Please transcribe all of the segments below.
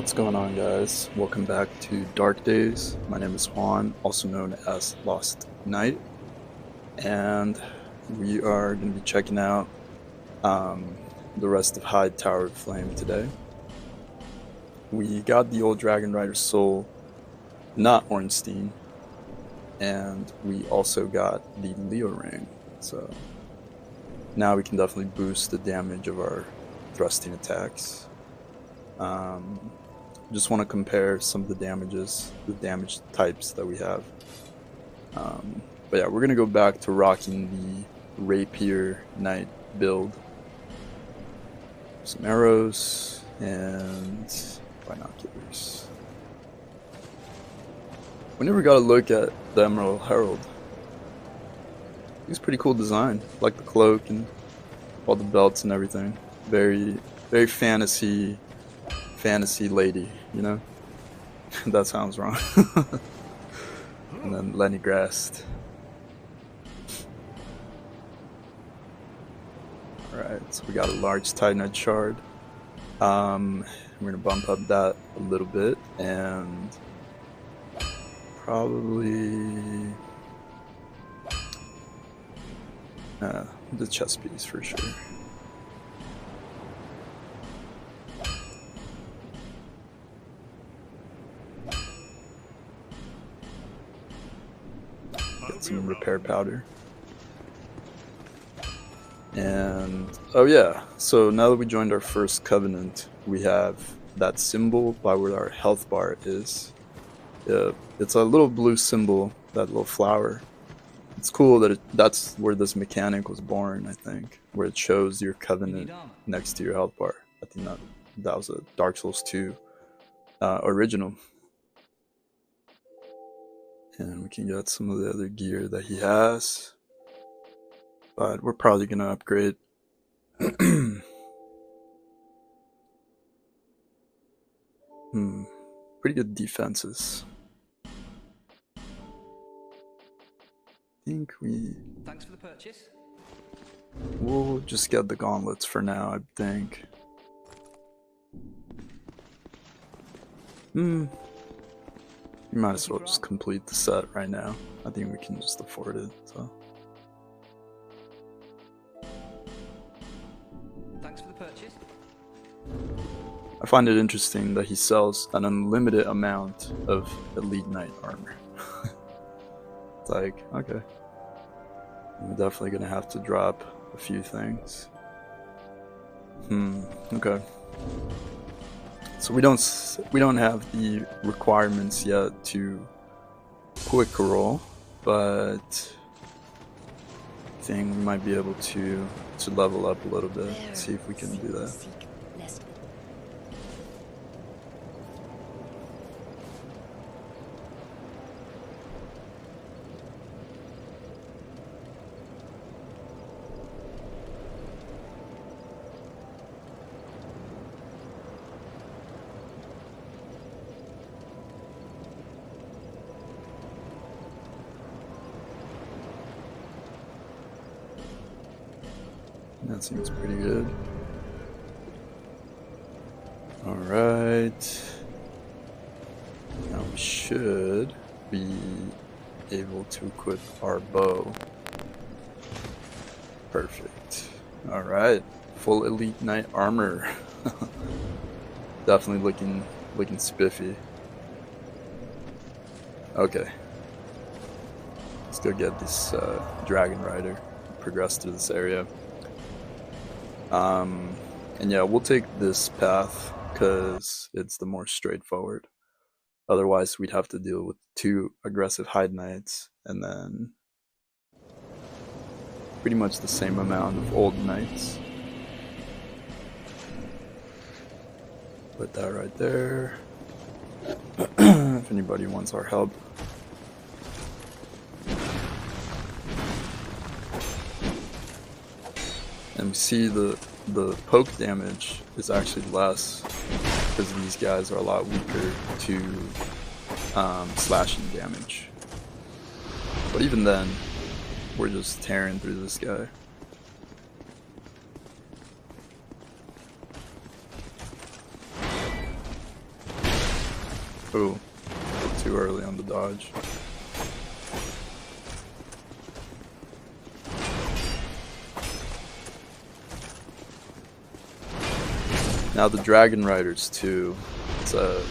What's going on, guys? Welcome back to Dark Days. My name is Juan, also known as Lost Knight, and we are going to be checking out the rest of Heide Tower of Flame today. We got the old Dragon Rider soul, not Ornstein, and we also got the Leo ring, so now we can definitely boost the damage of our thrusting attacks. Just want to compare some of the damage types that we have. But yeah, we're gonna go back to rocking the Rapier Knight build. Some arrows and binoculars. We never got a look at the Emerald Herald. It's pretty cool design, like the cloak and all the belts and everything. Very, very fantasy lady, you know? That sounds wrong. And then Lenny Grast. Alright, so we got a large Titanite shard. We're gonna bump up that a little bit and probably the chest piece for sure. Get some repair powder. And oh yeah, so now that we joined our first covenant, we have that symbol by where our health bar is. It's a little blue symbol, that little flower. It's cool that that's where this mechanic was born, I think, where it shows your covenant next to your health bar. I think that was a Dark Souls 2 original. And we can get some of the other gear that he has. But we're probably going to upgrade. Pretty good defenses. I think Thanks for the purchase. We'll just get the gauntlets for now, I think. You might as well just complete the set right now. I think we can just afford it, so. Thanks for the purchase. I find it interesting that he sells an unlimited amount of Elite Knight armor. It's like, okay. I'm definitely gonna have to drop a few things. Okay. So we don't have the requirements yet to quick roll, but I think we might be able to level up a little bit. See if we can do that. That seems pretty good. Alright. Now we should be able to equip our bow. Perfect. Alright. Full Elite Knight armor. Definitely looking spiffy. Okay. Let's go get this Dragon Rider. Progress through this area. And yeah, we'll take this path because it's the more straightforward. Otherwise, we'd have to deal with 2 aggressive Heide Knights and then pretty much the same amount of old Knights. Put that right there. If anybody wants our help. And we see the poke damage is actually less because these guys are a lot weaker to slashing damage. But even then, we're just tearing through this guy. Ooh, too early on the dodge. Now the Dragon Riders too. It's a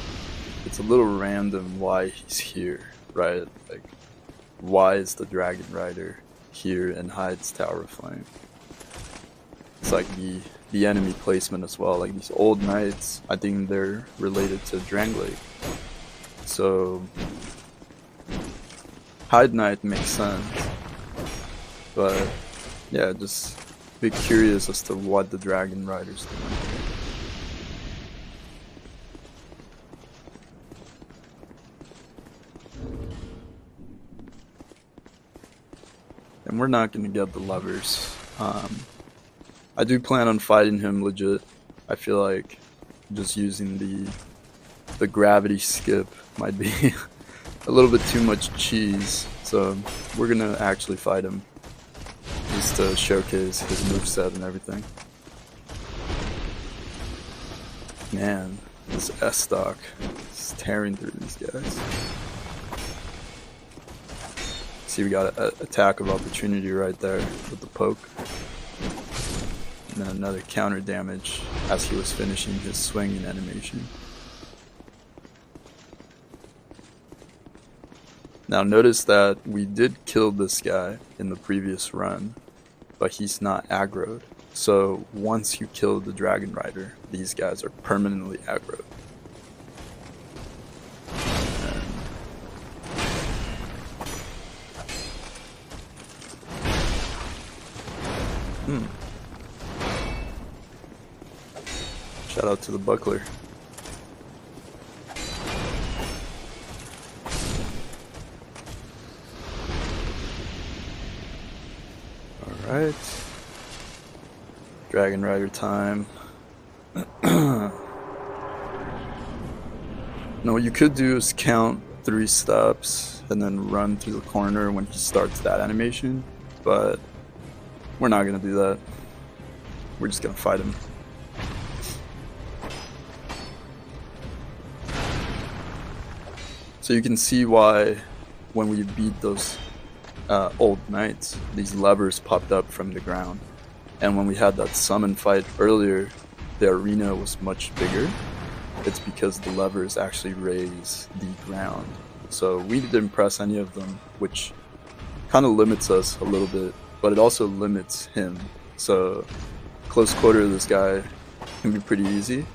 little random why he's here, right? Like, why is the Dragon Rider here in Heide's Tower of Flame? It's like the enemy placement as well. Like these old knights, I think they're related to Drangleic. So Heide Knight makes sense. But yeah, just be curious as to what the Dragon Rider's doing. And we're not going to get the levers. I do plan on fighting him legit. I feel like just using the gravity skip might be a little bit too much cheese. So we're going to actually fight him just to showcase his moveset and everything. Man, this S-Stock is tearing through these guys. See, we got an attack of opportunity right there with the poke. And then another counter damage as he was finishing his swinging animation. Now notice that we did kill this guy in the previous run, but he's not aggroed. So once you kill the Dragon Rider, these guys are permanently aggroed. Shout out to the buckler. Alright. Dragon Rider time. Now what you could do is count 3 steps and then run through the corner when he starts that animation, but we're not gonna do that. We're just gonna fight him. So you can see why when we beat those old knights, these levers popped up from the ground. And when we had that summon fight earlier, the arena was much bigger. It's because the levers actually raise the ground. So we didn't press any of them, which kind of limits us a little bit, but it also limits him. So close quarter of this guy can be pretty easy.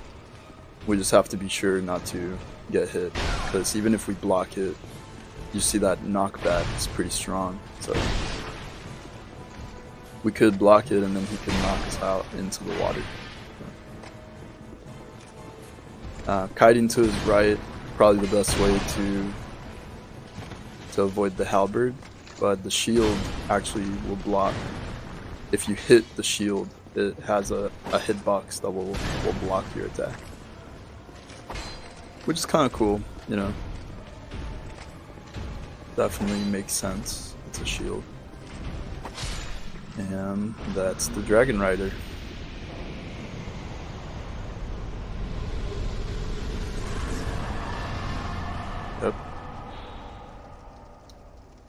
We just have to be sure not to get hit, because even if we block it, you see that knockback is pretty strong. So we could block it and then he could knock us out into the water. Kiting to his right, probably the best way to avoid the halberd, but the shield actually will block. If you hit the shield, it has a hitbox that will block your attack, which is kind of cool, you know. Definitely makes sense. It's a shield. And that's the Dragon Rider. Yep.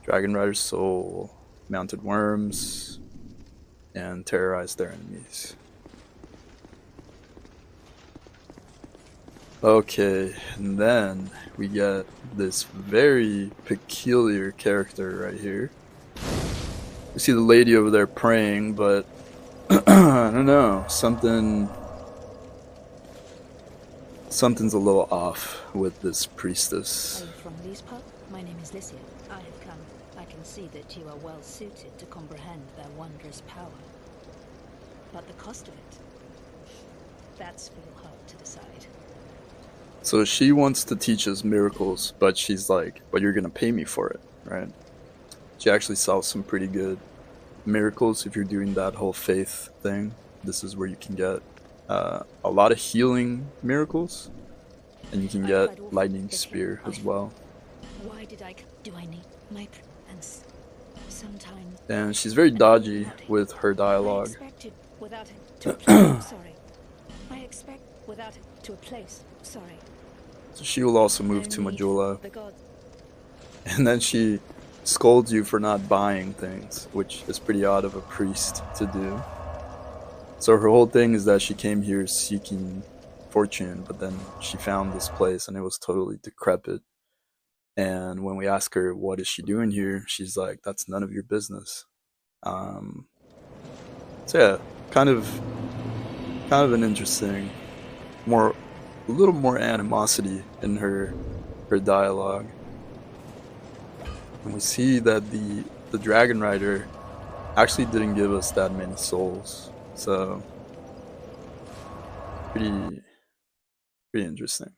Dragon Rider's soul mounted worms and terrorized their enemies. Okay, and then we get this very peculiar character right here. You see the lady over there praying, but I don't know, something's a little off with this priestess. Are you from Lispa? My name is Lycia. I have come. I can see that you are well suited to comprehend their wondrous power. But the cost of it, that's for your heart to decide. So she wants to teach us miracles, but she's like, but you're gonna pay me for it, right? She actually sells some pretty good miracles if you're doing that whole faith thing. This is where you can get a lot of healing miracles, and you can get lightning spear as well. Why did do I need my presence? Sometimes. And she's very dodgy with her dialogue. I expected without it to a place. Sorry. I expect without it to a place. Sorry. So she will also move to Only Majula, the gods. and then she scolds you for not buying things, which is pretty odd of a priest to do. So her whole thing is that she came here seeking fortune, but then she found this place and it was totally decrepit. And when we ask her what is she doing here, she's like, "That's none of your business." Um, so yeah, kind of an interesting, a little more animosity in her dialogue. And we see that the Dragon Rider actually didn't give us that many souls, so pretty interesting.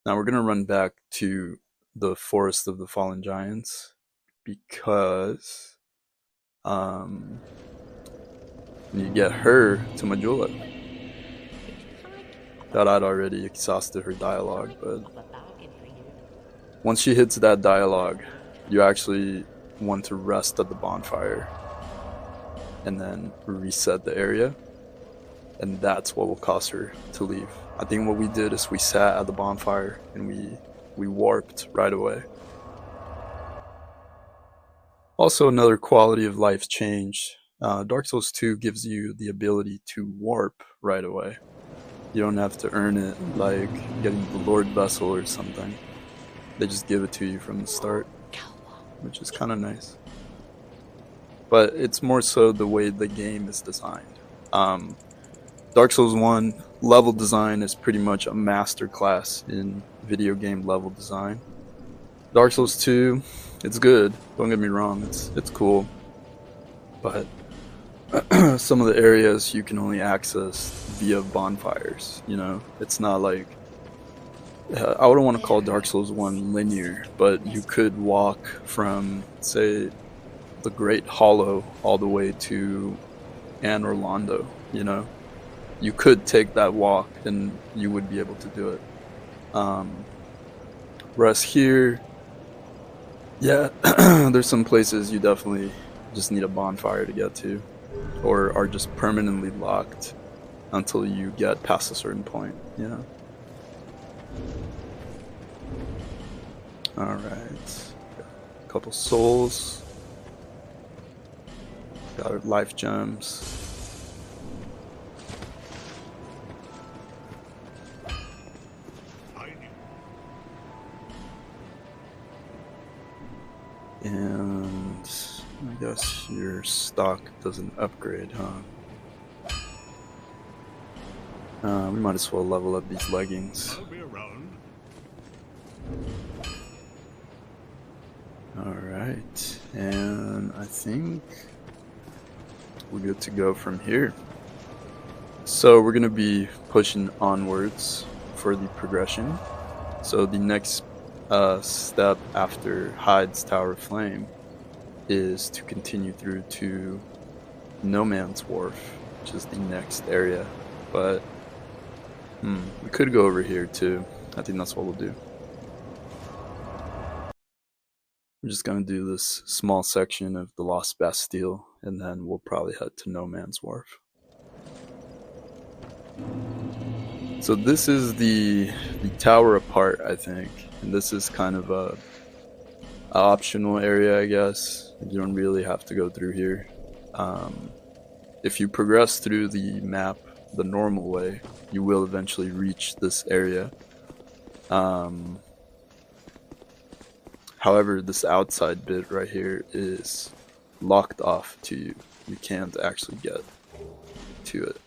Now we're gonna run back to the Forest of the Fallen Giants because you get her to Majula. Thought I'd already exhausted her dialogue, but once she hits that dialogue, you actually want to rest at the bonfire and then reset the area, and that's what will cause her to leave. I think what we did is we sat at the bonfire and we warped right away. Also, another quality of life change. Dark Souls 2 gives you the ability to warp right away. You don't have to earn it like getting the Lord Vessel or something. They just give it to you from the start, which is kind of nice. But it's more so the way the game is designed. Dark Souls 1 level design is pretty much a masterclass in video game level design. Dark Souls 2, it's good. Don't get me wrong, it's cool. But some of the areas you can only access via bonfires, you know? It's not like... I wouldn't want to call Dark Souls 1 linear, but you could walk from, say, the Great Hollow all the way to Anne Orlando, you know? You could take that walk and you would be able to do it. Whereas here, yeah, there's some places you definitely just need a bonfire to get to, or are just permanently locked until you get past a certain point, you know? Alright. A couple souls. Got our life gems. And I guess your stock doesn't upgrade, huh? We might as well level up these leggings. I'll be around. Alright, and I think we're good to go from here. So we're going to be pushing onwards for the progression. So the next step after Heide's Tower of Flame is to continue through to No Man's Wharf, which is the next area. But we could go over here too. I think that's what we'll do. We're just gonna do this small section of the Lost Bastille, and then we'll probably head to No Man's Wharf. So this is the tower apart, I think, and this is kind of a optional area, I guess. You don't really have to go through here. If you progress through the map the normal way, you will eventually reach this area. However, this outside bit right here is locked off to you. You can't actually get to it.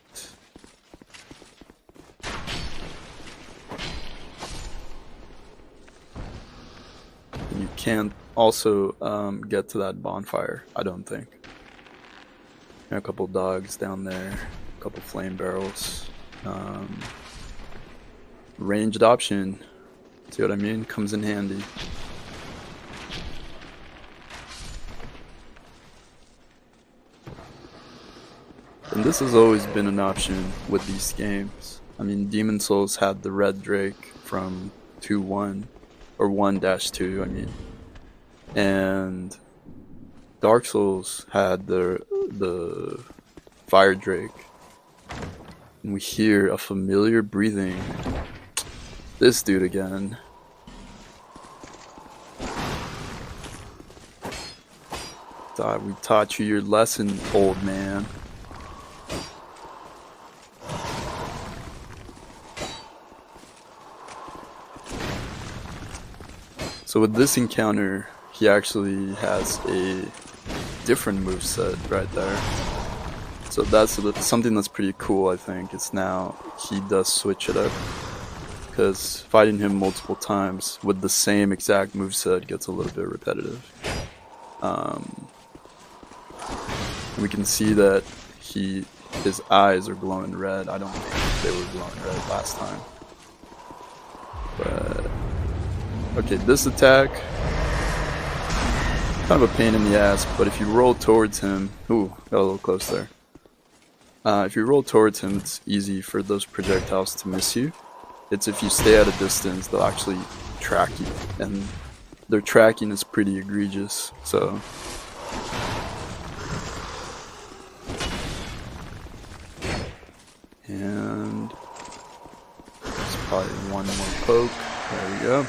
And you can't also get to that bonfire, I don't think. A couple dogs down there, a couple flame barrels. Ranged option, see what I mean? Comes in handy. And this has always been an option with these games. I mean, Demon Souls had the Red Drake from 2.1, or 1-2, I mean. And Dark Souls had the Fire Drake. And we hear a familiar breathing. This dude again. Thought we taught you your lesson, old man. So with this encounter, he actually has a different moveset right there. So that's something that's pretty cool, I think. It's now he does switch it up. Because fighting him multiple times with the same exact moveset gets a little bit repetitive. We can see that his eyes are glowing red. I don't think they were glowing red last time. But okay, this attack, kind of a pain in the ass, but if you roll towards him, ooh, got a little close there. If you roll towards him, it's easy for those projectiles to miss you. It's if you stay at a distance, they'll actually track you, and their tracking is pretty egregious, so. And there's probably one more poke. There we go.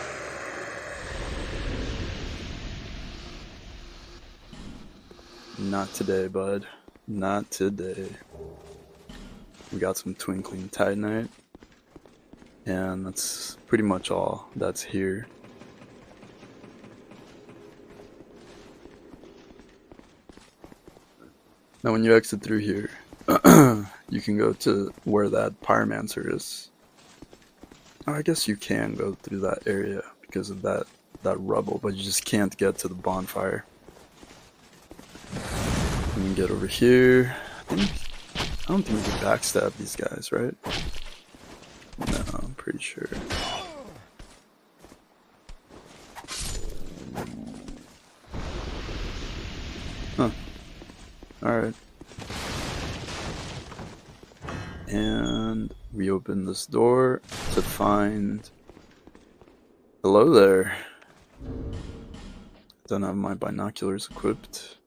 Not today, bud. Not today. We got some Twinkling Titanite. And that's pretty much all that's here. Now when you exit through here, you can go to where that Pyromancer is. Oh, I guess you can go through that area because of that rubble, but you just can't get to the bonfire. You can get over here. I don't think we can backstab these guys, right? No, I'm pretty sure. Huh. Alright. And we open this door to find... Hello there. Don't have my binoculars equipped.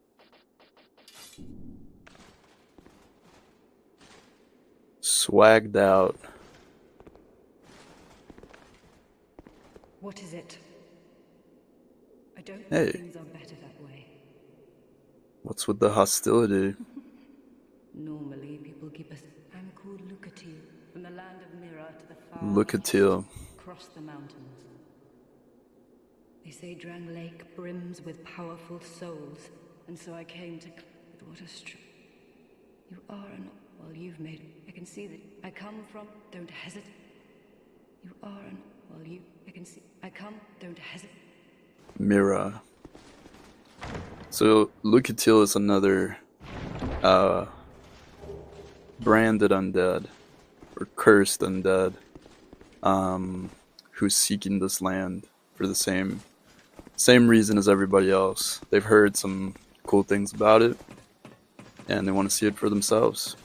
Swagged out. What is it? I don't think Hey. things are better that way. What's with the hostility? Normally, people keep us. I'm called Lucatil, from the land of Mira to the far Lucatil. across the mountains. They say Drang Lake brims with powerful souls, and so I came to. But what a You are an. Well, you've made. I can see that. I come from. Don't hesitate. You are an. Well, I can see. I come. Don't hesitate. Mira. So Lucatil is another branded undead or cursed undead who's seeking this land for the same reason as everybody else. They've heard some cool things about it and they want to see it for themselves.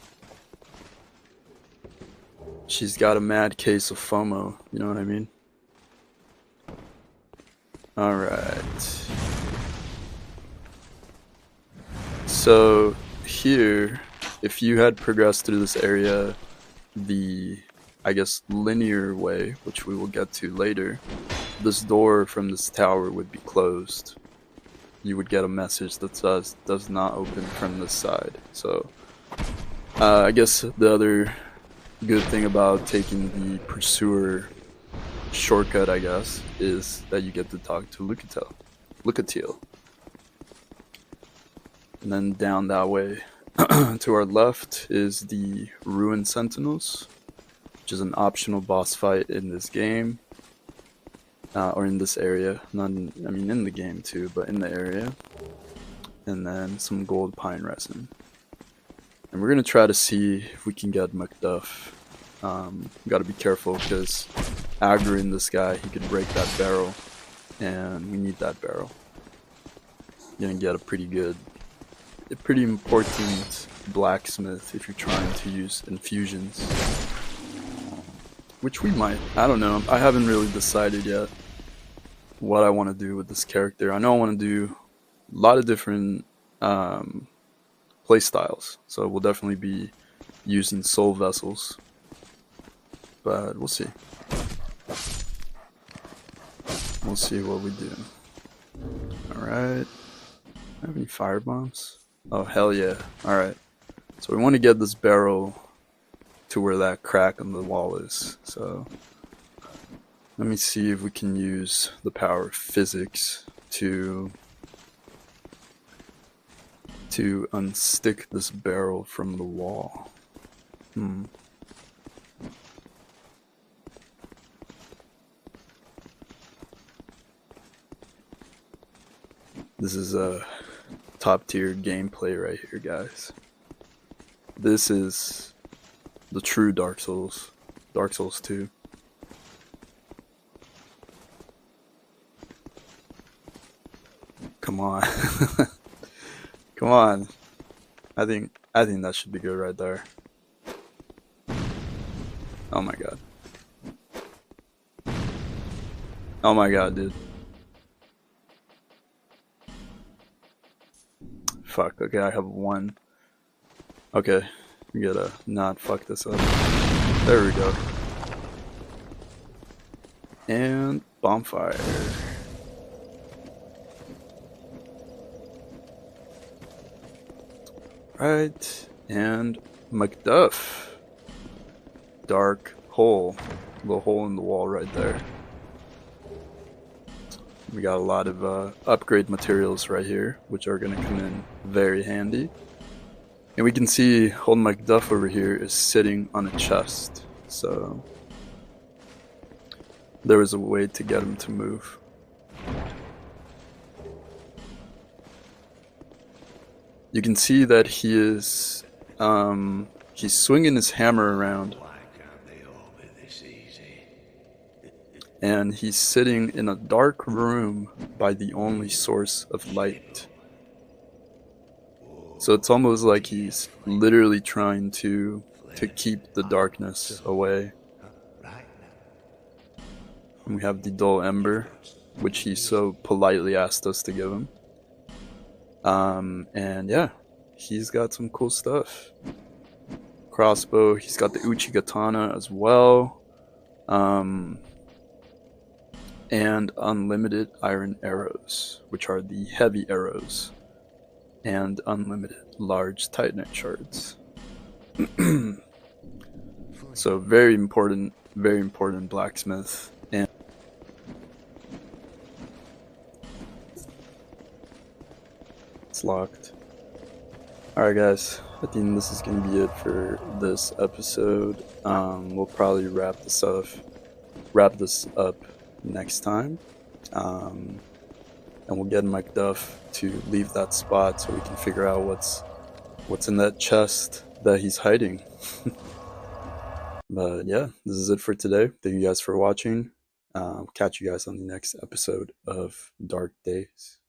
She's got a mad case of FOMO, you know what I mean? Alright. So here, if you had progressed through this area the, I guess, linear way, which we will get to later, this door from this tower would be closed. You would get a message that says does not open from this side. So I guess the other good thing about taking the Pursuer shortcut, I guess, is that you get to talk to Lucatil. And then down that way to our left is the Ruined Sentinels, which is an optional boss fight in this game, or in this area. Not in, I mean in the game too, but in the area. And then some gold pine resin. And we're gonna try to see if we can get Macduff. Gotta be careful because aggroing this guy, he could break that barrel, and we need that barrel. You're gonna get a pretty important blacksmith if you're trying to use infusions, which we might. I don't know. I haven't really decided yet what I want to do with this character. I know I want to do a lot of different play styles, so we'll definitely be using soul vessels, but we'll see. we'll see what we do. Alright. Have any fire bombs? Oh, hell yeah. Alright. So we want to get this barrel to where that crack on the wall is. So let me see if we can use the power of physics to unstick this barrel from the wall. This is a top tier gameplay right here, guys. This is the true Dark Souls. Dark Souls 2. Come on. Come on. I think that should be good right there. Oh my god. Oh my god, dude. Fuck, okay, I have one. Okay, we gotta not fuck this up. There we go. And bonfire. Right, and Macduff. Dark hole. Little hole in the wall right there. We got a lot of upgrade materials right here, which are going to come in very handy. And we can see old Macduff over here is sitting on a chest. So there was a way to get him to move. You can see that he is, he's swinging his hammer around. And he's sitting in a dark room by the only source of light. So it's almost like he's literally trying to keep the darkness away. And we have the dull ember, which he so politely asked us to give him. And yeah, he's got some cool stuff. Crossbow, he's got the Uchi Katana as well. And unlimited iron arrows, which are the heavy arrows. And unlimited large titanite shards. So very important blacksmith. And it's locked. Alright guys, I think this is going to be it for this episode. We'll probably wrap this up next time. And we'll get Macduff to leave that spot so we can figure out what's in that chest that he's hiding. But yeah, this is it for today. Thank you guys for watching. Catch you guys on the next episode of Dark Days.